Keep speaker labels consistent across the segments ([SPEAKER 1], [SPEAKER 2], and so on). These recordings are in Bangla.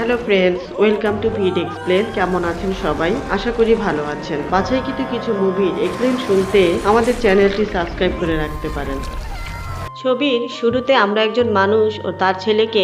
[SPEAKER 1] Hello friends, welcome to VidXplain. কেমন আছেন সবাই? আশা করি ভালো আছেন। বাছাইকৃত কিছু মুভির এক্সপ্লেন শুনতে আমাদের চ্যানেলটি সাবস্ক্রাইব করে রাখতে পারেন। ছবির শুরুতে আমরা একজন মানুষ ও তার ছেলেকে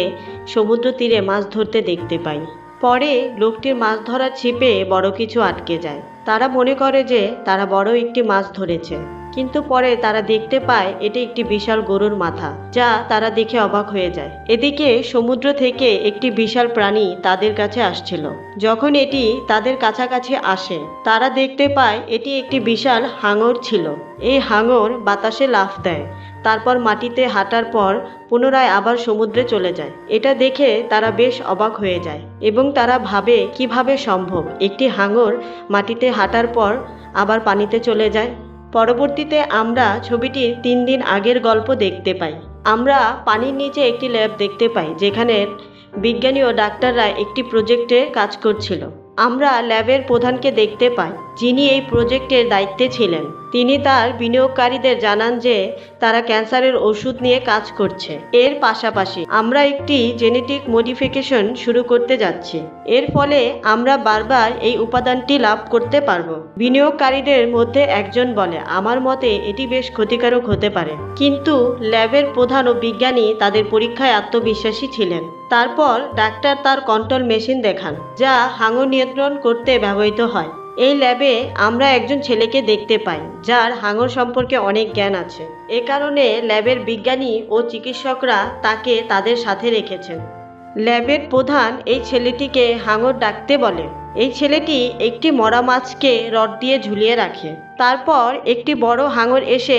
[SPEAKER 1] সমুদ্র তীরে মাছ ধরতে দেখতে পাই। পরে লোকটির মাছ ধরার ছিপে বড় কিছু আটকে যায়। তারা মনে করে যে তারা বড় একটি মাছ ধরেছে, কিন্তু পরে তারা দেখতে পায় এটি একটি বিশাল গরুর মাথা, যা তারা দেখে অবাক হয়ে যায়। এদিকে সমুদ্র থেকে একটি বিশাল প্রাণী তাদের কাছে আসছিল। যখন এটি তাদের কাছাকাছি আসে, তারা দেখতে পায় এটি একটি বিশাল হাঙর ছিল। এই হাঙর বাতাসে লাফ দেয়, তারপর মাটিতে হাঁটার পর পুনরায় আবার সমুদ্রে চলে যায়। এটা দেখে তারা বেশ অবাক হয়ে যায় এবং তারা ভাবে কিভাবে সম্ভব একটি হাঙর মাটিতে হাঁটার পর আবার পানিতে চলে যায়। পরবর্তীতে আমরা ছবিটির 3 দিন আগের গল্প দেখতে পাই। আমরা পানির নিচে একটি ল্যাব দেখতে পাই, যেখানে বিজ্ঞানী ও ডাক্তাররা একটি প্রজেক্টে কাজ করছিল। আমরা ল্যাবের প্রধানকে দেখতে পাই, যিনি এই প্রজেক্টের দায়িত্বে ছিলেন। তিনি তার বিনিয়োগকারীদের জানান যে তারা ক্যান্সারের ওষুধ নিয়ে কাজ করছে। এর পাশাপাশি আমরা একটি জেনেটিক মডিফিকেশন শুরু করতে যাচ্ছি। এর ফলে আমরা বারবার এই উপাদানটি লাভ করতে পারবো। বিনিয়োগকারীদের মধ্যে একজন বলে, আমার মতে এটি বেশ ক্ষতিকারক হতে পারে। কিন্তু ল্যাবের প্রধান ও বিজ্ঞানী তাদের পরীক্ষায় আত্মবিশ্বাসী ছিলেন। তারপর ডাক্তার তার কন্ট্রোল মেশিন দেখান, যা হাঙর নিয়ন্ত্রণ করতে ব্যবহৃত হয়। এই ল্যাবে আমরা একজন ছেলেকে দেখতে পাই, যার হাঙর সম্পর্কে অনেক জ্ঞান আছে। এ কারণে ল্যাবের বিজ্ঞানী ও চিকিৎসকরা তাকে তাদের সাথে রেখেছেন। ল্যাবের প্রধান এই ছেলেটিকে হাঙর ডাকতে বলে। এই ছেলেটি একটি মরা মাছকে রড দিয়ে ঝুলিয়ে রাখে। তারপর একটি বড় হাঙর এসে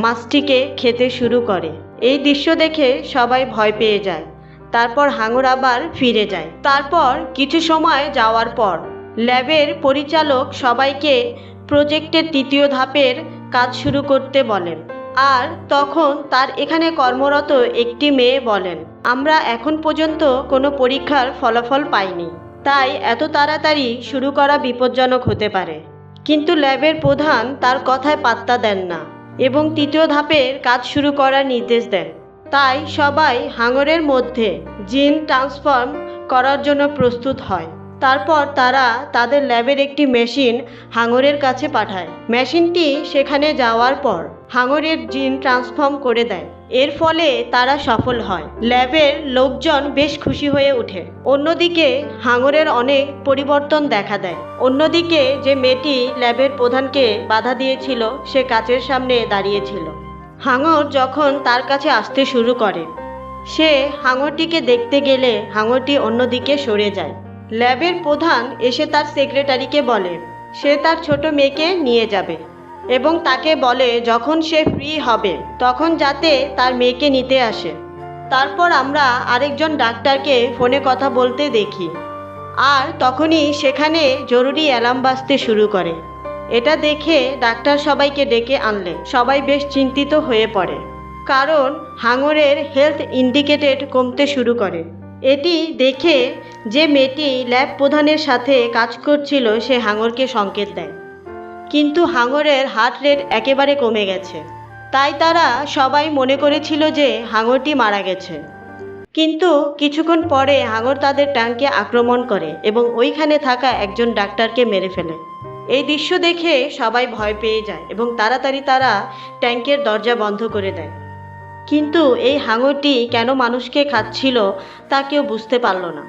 [SPEAKER 1] মাছটিকে খেতে শুরু করে। এই দৃশ্য দেখে সবাই ভয় পেয়ে যায়। তারপর হাঙর আবার ফিরে যায়। তারপর কিছু সময় যাওয়ার পর ল্যাবের পরিচালক সবাইকে প্রজেক্টের 3য় ধাপের কাজ শুরু করতে বলেন। আর তখন তার এখানে কর্মরত একটি মেয়ে বলেন, আমরা এখন পর্যন্ত কোনো পরীক্ষার ফলাফল পাইনি, তাই এত তাড়াতাড়ি শুরু করা বিপজ্জনক হতে পারে। কিন্তু ল্যাবের প্রধান তার কথায় পাত্তা দেন না এবং 3য় ধাপের কাজ শুরু করার নির্দেশ দেন। তাই সবাই হাঙরের মধ্যে জিন ট্রান্সফর্ম করার জন্য প্রস্তুত হয়। তারপর তারা তাদের ল্যাবের একটি মেশিন হাঙরের কাছে পাঠায়। মেশিনটি সেখানে যাওয়ার পর হাঙরের জিন ট্রান্সফর্ম করে দেয়। এর ফলে তারা সফল হয়। ল্যাবের লোকজন বেশ খুশি হয়ে ওঠে। অন্যদিকে হাঙরের অনেক পরিবর্তন দেখা দেয়। অন্যদিকে যে মেয়েটি ল্যাবের প্রধানকে বাধা দিয়েছিল, সে কাচের সামনে দাঁড়িয়েছিল। হাঙর যখন তার কাছে আসতে শুরু করে, সে হাঙরটিকে দেখতে গেলে হাঙরটি অন্যদিকে সরে যায়। ল্যাবের প্রধান এসে তার সেক্রেটারিকে বলে সে তার ছোট মেয়েকে নিয়ে যাবে এবং তাকে বলে যখন সে ফ্রি হবে তখন যাতে তার মেয়েকে নিতে আসে। তারপর আমরা আরেকজন ডাক্তারকে ফোনে কথা বলতে দেখি, আর তখনই সেখানে জরুরি অ্যালার্ম বাজতে শুরু করে। এটা দেখে ডাক্তার সবাইকে ডেকে আনলে সবাই বেশ চিন্তিত হয়ে পড়ে, কারণ হাঙরের হেলথ ইন্ডিকেটর কমতে শুরু করে। এটি দেখে যে মেয়েটি ল্যাব প্রধানের সাথে কাজ করছিল, সে হাঙরকে সংকেত দেয়, কিন্তু হাঙরের হার্ট রেট একেবারে কমে গেছে। তাই তারা সবাই মনে করেছিল যে হাঙরটি মারা গেছে। কিন্তু কিছুক্ষণ পরে হাঙর তাদের ট্যাঙ্কে আক্রমণ করে এবং ওইখানে থাকা একজন ডাক্তারকে মেরে ফেলে। এই দৃশ্য দেখে সবাই ভয় পেয়ে যায় এবং তাড়াতাড়ি তারা ট্যাঙ্কের দরজা বন্ধ করে দেয়। কিন্তু এই হাঙরটি কেন মানুষকে খাচ্ছিল তা কেউ বুঝতে পারল না।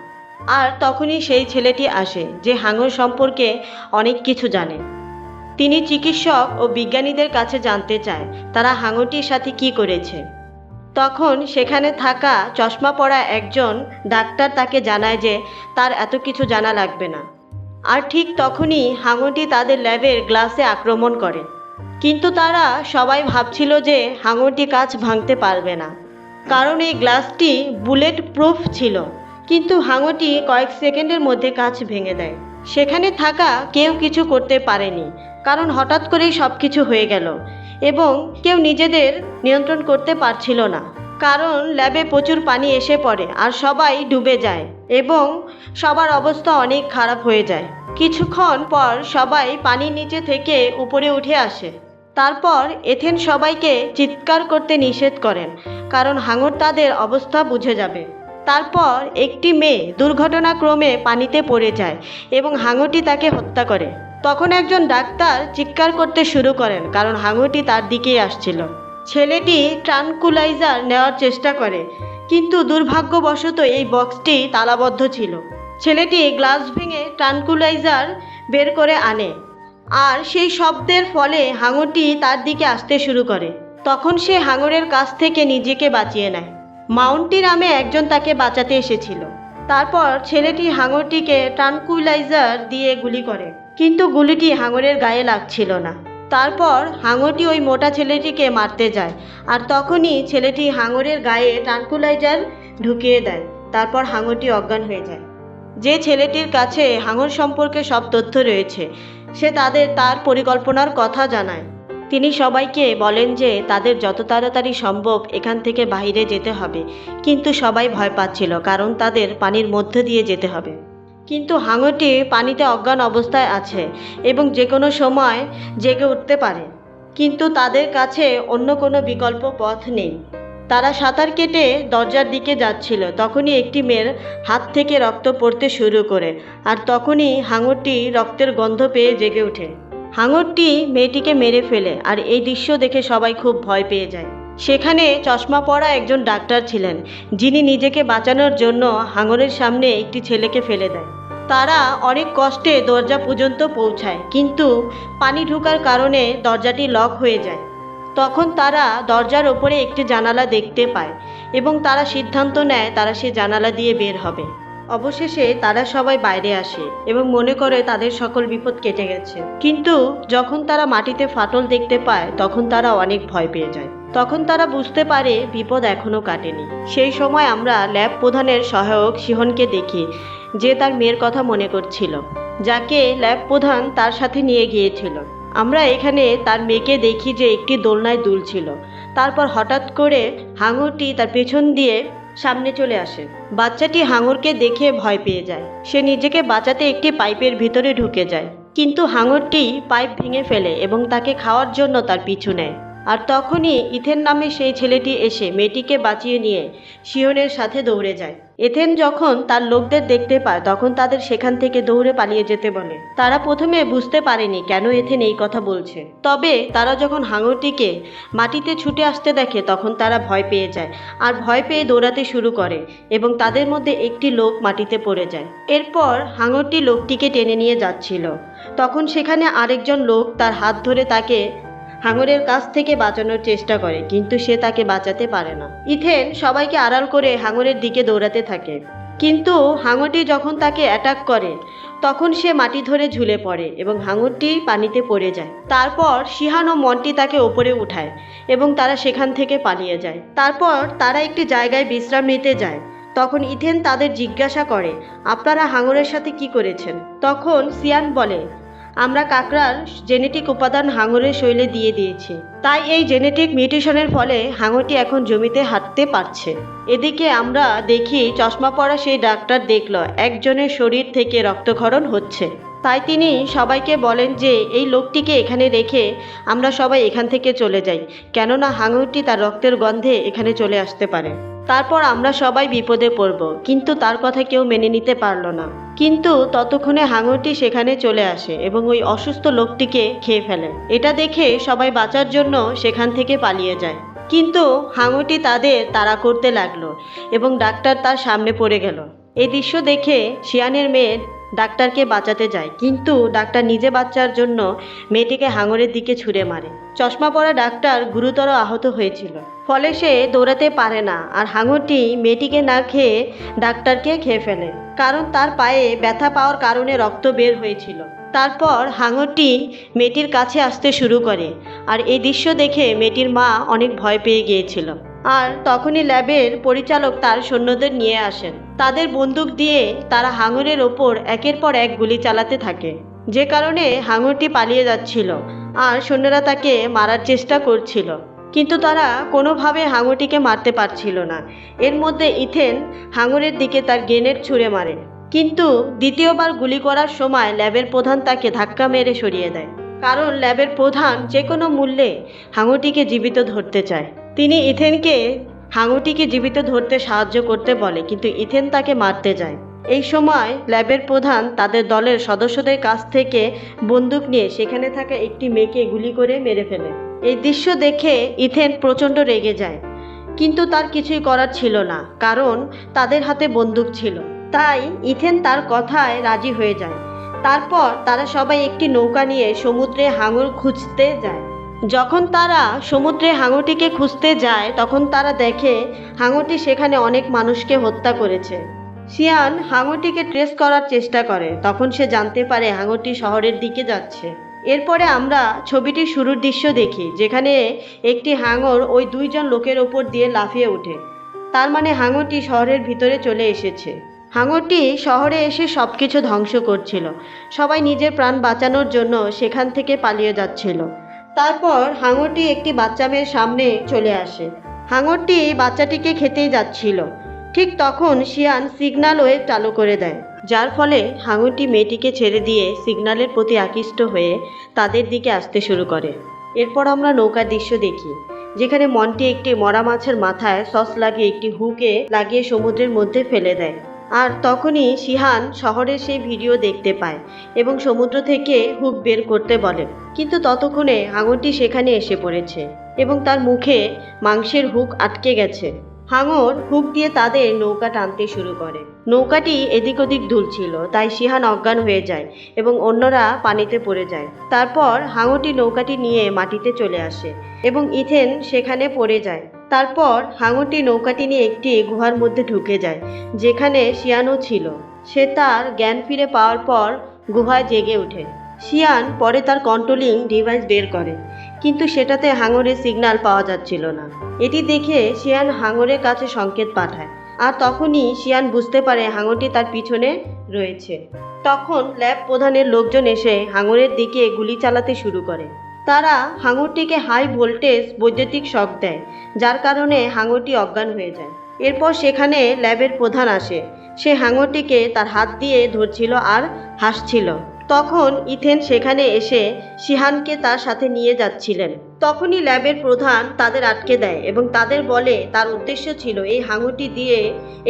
[SPEAKER 1] আর তখনই সেই ছেলেটি আসে, যে হাঙর সম্পর্কে অনেক কিছু জানে। তিনি চিকিৎসক ও বিজ্ঞানীদের কাছে জানতে চায় তারা হাঙরটির সাথে কি করেছে। তখন সেখানে থাকা চশমা পরা একজন ডাক্তার তাকে জানায় যে তার এত কিছু জানা লাগবে না। আর ঠিক তখনই হাঙরটি তাদের ল্যাবের গ্লাসে আক্রমণ করে। কিন্তু তারা সবাই ভাবছিল যে হাঙরটি কাঁচ ভাঙতে পারবে না, কারণ এই গ্লাসটি বুলেট প্রুফ ছিল। কিন্তু হাঙরটি কয়েক সেকেন্ডের মধ্যে কাঁচ ভেঙে দেয়। সেখানে থাকা কেউ কিছু করতে পারেনি, কারণ হঠাৎ করেই সব কিছু হয়ে গেল এবং কেউ নিজেদের নিয়ন্ত্রণ করতে পারছিল না, কারণ ল্যাবে প্রচুর পানি এসে পড়ে আর সবাই ডুবে যায় এবং সবার অবস্থা অনেক খারাপ হয়ে যায়। কিছুক্ষণ পর সবাই পানির নিচে থেকে উপরে উঠে আসে। তারপর এথেন সবাইকে চিৎকার করতে নিষেধ করেন, কারণ হাঙর তাদের অবস্থা বুঝে যাবে। তারপর একটি মেয়ে দুর্ঘটনাক্রমে পানিতে পড়ে যায় এবং হাঙরটি তাকে হত্যা করে। তখন একজন ডাক্তার চিৎকার করতে শুরু করেন, কারণ হাঙরটি তার দিকেই আসছিল। ছেলেটি ট্রানকুলাইজার নেওয়ার চেষ্টা করে, কিন্তু দুর্ভাগ্যবশত এই বক্সটি তালাবদ্ধ ছিল। ছেলেটি গ্লাস ভেঙে ট্রানকুলাইজার বের করে আনে, আর সেই শব্দের ফলে হাঙরটি তার দিকে আসতে শুরু করে। তখন সে হাঙরের কাছ থেকে নিজেকে বাঁচিয়ে নেয়। 𝗕𝗏𝗍 নামে একজন তাকে বাঁচাতে এসেছিল। তারপর ছেলেটি হাঙরটিকে ট্রানকুলাইজার দিয়ে গুলি করে, কিন্তু গুলিটি হাঙরের গায়ে লাগছিল না। তারপর হাঙরটি ওই মোটা ছেলেটিকে মারতে যায়, আর তখনই ছেলেটি হাঙরের গায়ে ট্রানকুলাইজার ঢুকিয়ে দেয়। তারপর হাঙরটি অজ্ঞান হয়ে যায়। যে ছেলেটির কাছে হাঙর সম্পর্কে সব তথ্য রয়েছে, সে তার পরিকল্পনার কথা জানায়। তিনি সবাইকে বলেন যে তাদের যত তাড়াতাড়ি সম্ভব এখান থেকে বাইরে যেতে হবে, কিন্তু সবাই ভয় পাচ্ছিল, কারণ তাদের পানির মধ্য দিয়ে যেতে হবে। কিন্তু হাঙরটি পানিতে অজ্ঞান অবস্থায় আছে এবং যে কোনো সময় জেগে উঠতে পারে, কিন্তু তাদের কাছে অন্য কোনো বিকল্প পথ নেই। তারা সাঁতার কেটে দরজার দিকে যাচ্ছিল, তখনই একটি মেয়ের হাত থেকে রক্ত পড়তে শুরু করে, আর তখনই হাঙরটি রক্তের গন্ধ পেয়ে জেগে ওঠে। হাঙরটি মেয়েটিকে মেরে ফেলে, আর এই দৃশ্য দেখে সবাই খুব ভয় পেয়ে যায়। সেখানে চশমা পরা একজন ডাক্তার ছিলেন, যিনি নিজেকে বাঁচানোর জন্য হাঙরের সামনে একটি ছেলেকে ফেলে দেয়। তারা অনেক কষ্টে দরজা পর্যন্ত পৌঁছায়, কিন্তু পানি ঢোকার কারণে দরজাটি লক হয়ে যায়। তখন তারা দরজার ওপরে একটি জানালা দেখতে পায় এবং তারা সিদ্ধান্ত নেয় তারা সে জানালা দিয়ে বের হবে। অবশেষে তারা সবাই বাইরে আসে এবং মনে করে তাদের সকল বিপদ কেটে গেছে, কিন্তু যখন তারা মাটিতে ফাটল দেখতে পায় তখন তারা অনেক ভয় পেয়ে যায়। তখন তারা বুঝতে পারে বিপদ এখনো কাটেনি। সেই সময় আমরা ল্যাব প্রধানের সহায়ক শিহনকে দেখি, যে তার মেয়ের কথা মনে করছিল, যাকে ল্যাব প্রধান তার সাথে নিয়ে গিয়েছিল। আমরা এখানে তার মেয়েকে দেখি যে একটি দোলনায় দুলছিল। তারপর হঠাৎ করে হাঙরটি তার পেছন দিয়ে সামনে চলে আসে। বাচ্চাটি হাঙরকে দেখে ভয় পেয়ে যায়। সে নিজেকে বাঁচাতে একটি পাইপের ভিতরে ঢুকে যায়, কিন্তু হাঙরটি পাইপ ভেঙে ফেলে এবং তাকে খাওয়ার জন্য তার পিছু নেয়। আর তখনই ইথেন নামে সেই ছেলেটি এসে মেয়েটিকে বাঁচিয়ে নিয়ে শিহনের সাথে দৌড়ে যায়। এথেন যখন তার লোকদের দেখতে পায় তখন তাদের সেখান থেকে দৌড়ে পালিয়ে যেতে বলে। তারা প্রথমে বুঝতে পারেনি কেন এথেন এই কথা বলছে, তবে তারা যখন হাঙরটিকে মাটিতে ছুটে আসতে দেখে তখন তারা ভয় পেয়ে যায়, আর ভয় পেয়ে দৌড়াতে শুরু করে এবং তাদের মধ্যে একটি লোক মাটিতে পড়ে যায়। এরপর হাঙরটি লোকটিকে টেনে নিয়ে যাচ্ছিল, তখন সেখানে আরেকজন লোক তার হাত ধরে তাকে হাঙরের কাছ থেকে বাঁচানোর চেষ্টা করে, কিন্তু সে তাকে বাঁচাতে পারে না। ইথেন সবাইকে আড়াল করে হাঙরের দিকে দৌড়াতে থাকে, কিন্তু হাঙরটি যখন তাকে অ্যাটাক করে তখন সে মাটি ধরে ঝুলে পড়ে এবং হাঙরটি পানিতে পড়ে যায়। তারপর শিহান ও মন্টি তাকে ওপরে উঠায় এবং তারা সেখান থেকে পালিয়ে যায়। তারপর তারা একটি জায়গায় বিশ্রাম নিতে যায়। তখন ইথেন তাদের জিজ্ঞাসা করে, আপনারা হাঙরের সাথে কি করেছেন? তখন সিয়ান বলে, আমরা কাঁকড়ার জেনেটিক উপাদান হাঙরের শরীরে দিয়ে দিয়েছি, তাই এই জেনেটিক মিউটেশনের ফলে হাঙরটি এখন জমিতে হাঁটতে পারছে। এদিকে আমরা দেখি চশমা পরা সেই ডাক্তার দেখল একজনের শরীর থেকে রক্তক্ষরণ হচ্ছে, তাই তিনি সবাইকে বলেন যে এই লোকটিকে এখানে রেখে আমরা সবাই এখান থেকে চলে যাই, কেননা হাঙরটি তার রক্তের গন্ধে এখানে চলে আসতে পারে। তারপর আমরা সবাই বিপদে পড়ব, কিন্তু তার কথা কেউ মেনে নিতে পারল না। কিন্তু ততক্ষণে হাঙরটি সেখানে চলে আসে এবং ওই অসুস্থ লোকটিকে খেয়ে ফেলে। এটা দেখে সবাই বাঁচার জন্য সেখান থেকে পালিয়ে যায়, কিন্তু হাঙরটি তাদের তাড়া করতে লাগলো এবং ডাক্তার তার সামনে পড়ে গেল। এই দৃশ্য দেখে শিয়ানের মেয়ে ডাক্তারকে বাঁচাতে যায়, কিন্তু ডাক্তার নিজে বাঁচার জন্য মেয়েটিকে হাঙরের দিকে ছুঁড়ে মারে। চশমা পরা ডাক্তার গুরুতর আহত হয়েছিল, ফলে সে দৌড়াতে পারে না, আর হাঙরটি মেয়েটিকে না খেয়ে ডাক্তারকে খেয়ে ফেলে, কারণ তার পায়ে ব্যথা পাওয়ার কারণে রক্ত বের হয়েছিল। তারপর হাঙরটি মেয়েটির কাছে আসতে শুরু করে, আর এই দৃশ্য দেখে মেয়েটির মা অনেক ভয় পেয়ে গিয়েছিল। আর তখনই ল্যাবের পরিচালক তার সৈন্যদের নিয়ে আসেন। তাদের বন্দুক দিয়ে তারা হাঙরের ওপর একের পর এক গুলি চালাতে থাকে, যে কারণে হাঙরটি পালিয়ে যাচ্ছিল আর সৈন্যরা তাকে মারার চেষ্টা করছিল, কিন্তু তারা কোনোভাবে হাঙরটিকে মারতে পারছিল না। এর মধ্যে ইথেন হাঙরের দিকে তার গ্রেনেড ছুঁড়ে মারে, কিন্তু দ্বিতীয়বার গুলি করার সময় ল্যাবের প্রধান তাকে ধাক্কা মেরে সরিয়ে দেয়, কারণ ল্যাবের প্রধান যে কোনো মূল্যে হাঙরটিকে জীবিত ধরতে চায়। তিনি ইথেনকে হাঙরটিকে জীবিত ধরতে সাহায্য করতে বলে, কিন্তু ইথেন তাকে মারতে যায়। এই সময় ল্যাবের প্রধান তাদের দলের সদস্যদের কাছ থেকে বন্দুক নিয়ে সেখানে থাকা একটি মেয়েকে গুলি করে মেরে ফেলে। এই দৃশ্য দেখে ইথেন প্রচণ্ড রেগে যায়, কিন্তু তার কিছুই করার ছিল না, কারণ তাদের হাতে বন্দুক ছিল। তাই ইথেন তার কথায় রাজি হয়ে যায়। তারপর তারা সবাই একটি নৌকা নিয়ে সমুদ্রে হাঙর খুঁজতে যায়। যখন তারা সমুদ্রে হাঙরটিকে খুঁজতে যায় তখন তারা দেখে হাঙরটি সেখানে অনেক মানুষকে হত্যা করেছে। শিয়ান হাঙরটিকে ট্রেস করার চেষ্টা করে, তখন সে জানতে পারে হাঙরটি শহরের দিকে যাচ্ছে। এরপরে আমরা ছবিটির শুরুর দৃশ্য দেখি, যেখানে একটি হাঙর ওই দুইজন লোকের ওপর দিয়ে লাফিয়ে ওঠে। তার মানে হাঙরটি শহরের ভিতরে চলে এসেছে। হাঙরটি শহরে এসে সব কিছু ধ্বংস করছিল। সবাই নিজের প্রাণ বাঁচানোর জন্য সেখান থেকে পালিয়ে যাচ্ছিল। তারপর হাঙরটি একটি বাচ্চা মেয়ের সামনে চলে আসে। হাঙরটি বাচ্চাটিকে খেতেই যাচ্ছিল। ঠিক তখন শিয়ান সিগন্যাল ওয়েভ চালু করে দেয়, যার ফলে হাঙরটি মেয়েটিকে ছেড়ে দিয়ে সিগন্যালের প্রতি আকৃষ্ট হয়ে তাদের দিকে আসতে শুরু করে। এরপর আমরা নৌকার দৃশ্য দেখি, যেখানে মন্টি একটি মরা মাছের মাথায় সস লাগিয়ে একটি হুকে লাগিয়ে সমুদ্রের মধ্যে ফেলে দেয়। আর তখনই শিহান শহরের সেই ভিডিও দেখতে পায় এবং সমুদ্র থেকে হুক বের করতে বলে, কিন্তু ততক্ষণে হাঙরটি সেখানে এসে পড়েছে এবং তার মুখে মাংসের হুক আটকে গেছে। হাঙর হুক দিয়ে তাদের নৌকা টানতে শুরু করে। নৌকাটি এদিক ওদিক দুলছিল, তাই শিহান অজ্ঞান হয়ে যায় এবং অন্যরা পানিতে পড়ে যায়। তারপর হাঙরটি নৌকাটি নিয়ে মাটিতে চলে আসে এবং ইথেন সেখানে পড়ে যায়। তারপর হাঙরটি নৌকাটি নিয়ে একটি গুহার মধ্যে ঢুকে যায়, যেখানে শিয়ানও ছিল। সে তার জ্ঞান ফিরে পাওয়ার পর গুহায় জেগে ওঠে। শিয়ান পরে তার কন্ট্রোলিং ডিভাইস বের করে, কিন্তু সেটাতে হাঙরের সিগন্যাল পাওয়া যাচ্ছিল না। এটি দেখে শিয়ান হাঙরের কাছে সংকেত পাঠায়, আর তখনই শিয়ান বুঝতে পারে হাঙরটি তার পিছনে রয়েছে। তখন ল্যাব প্রধানের লোকজন এসে হাঙরের দিকে গুলি চালাতে শুরু করে। তারা হাঙরটিকে হাই ভোল্টেজ বৈদ্যুতিক শক দেয়, যার কারণে হাঙরটি অজ্ঞান হয়ে যায়। এরপর সেখানে ল্যাবের প্রধান আসে। সে হাঙরটিকে তার হাত দিয়ে ধরছিল আর হাসছিল। তখন ইথেন সেখানে এসে শিহানকে তার সাথে নিয়ে যাচ্ছিলেন। তখনই ল্যাবের প্রধান তাদের আটকে দেয় এবং তাদের বলে তার উদ্দেশ্য ছিল এই হাঙরটি দিয়ে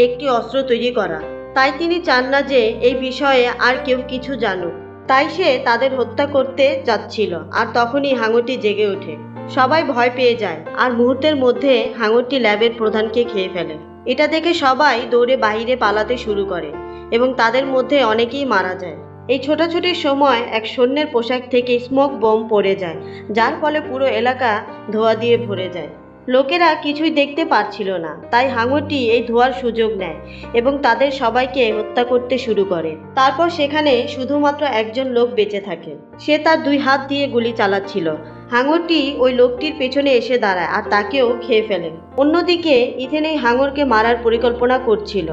[SPEAKER 1] একটি অস্ত্র তৈরি করা। তাই তিনি চান না যে এই বিষয়ে আর কেউ কিছু জানুক। তাই সে তাদের হত্যা করতে যাচ্ছিল। আর তখনই হাঙরটি জেগে ওঠে। সবাই ভয় পেয়ে যায় আর মুহূর্তের মধ্যে হাঙরটি ল্যাবের প্রধানকে খেয়ে ফেলে। এটা দেখে সবাই দৌড়ে বাইরে পালাতে শুরু করে এবং তাদের মধ্যে অনেকেই মারা যায়। এই ছোটাছুটির সময় এক সৈন্যের পোশাক থেকে স্মোক বোম পড়ে যায়, যার ফলে পুরো এলাকা ধোঁয়া দিয়ে ভরে যায়। লোকেরা কিছুই দেখতে পারছিল না, তাই হাঙরটি এই ধোঁয়ার সুযোগ নেয় এবং তাদের সবাইকে হত্যা করতে শুরু করে। তারপর সেখানে শুধুমাত্র একজন লোক বেঁচে থাকে। সে তার দুই হাত দিয়ে গুলি চালাচ্ছিল। হাঙরটি ওই লোকটির পেছনে এসে দাঁড়ায় আর তাকেও খেয়ে ফেলে। অন্যদিকে ইথেন এই হাঙরকে মারার পরিকল্পনা করছিল।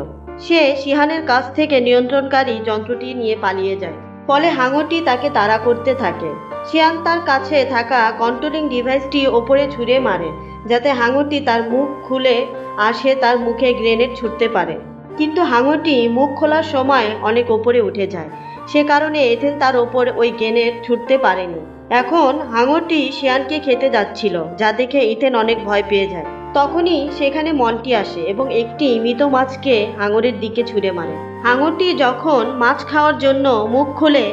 [SPEAKER 1] সে শিহানের কাছ থেকে নিয়ন্ত্রণকারী যন্ত্রটি নিয়ে পালিয়ে যায়, ফলে হাঙরটি তাকে তাড়া করতে থাকে। শিয়ান তার কাছে থাকা কন্ট্রোলিং ডিভাইসটি ওপরে ছুঁড়ে মারে, যাতে হাঙরটি তার মুখ খুলে আর সে তার মুখে গ্রেনেড ছুঁড়তে পারে। কিন্তু হাঙরটি মুখ খোলার সময় অনেক ওপরে উঠে যায়, সে কারণে ইথেন তার ওপর ওই গ্রেনেড ছুঁড়তে পারেনি। এখন হাঙরটি শিয়ানকে খেতে যাচ্ছিল, যা দেখে ইথেন অনেক ভয় পেয়ে যায়। তখনই সেখানে মন্টি আসে এবং একটি মৃত মাছকে হাঙরের দিকে ছুঁড়ে মারে। হাঙরটি যখন মাছ খাওয়ার জন্য মুখ খোলে,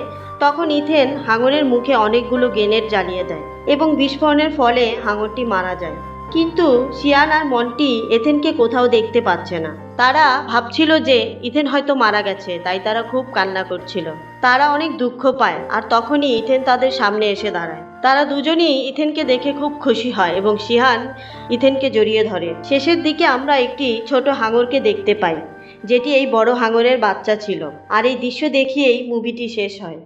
[SPEAKER 1] তখন ইথেন হাঙরের মুখে অনেকগুলো গ্রেনেড জ্বালিয়ে দেয় এবং বিস্ফোরণের ফলে হাঙরটি মারা যায়। কিন্তু শিয়ান আর মন্টি ইথেনকে কোথাও দেখতে পাচ্ছে না। তারা ভাবছিল যে ইথেন হয়তো মারা গেছে, তাই তারা খুব কান্না করছিল। তারা অনেক দুঃখ পায় আর তখনই ইথেন তাদের সামনে এসে দাঁড়ায়। তারা দুজনেই ইথেনকে দেখে খুব খুশি হয় এবং শিহান ইথেনকে জড়িয়ে ধরে। শেষের দিকে আমরা একটি ছোট হাঙরকে দেখতে পাই, যেটি এই বড় হাঙরের বাচ্চা ছিল। আর এই দৃশ্য দেখিয়েই মুভিটি শেষ হয়।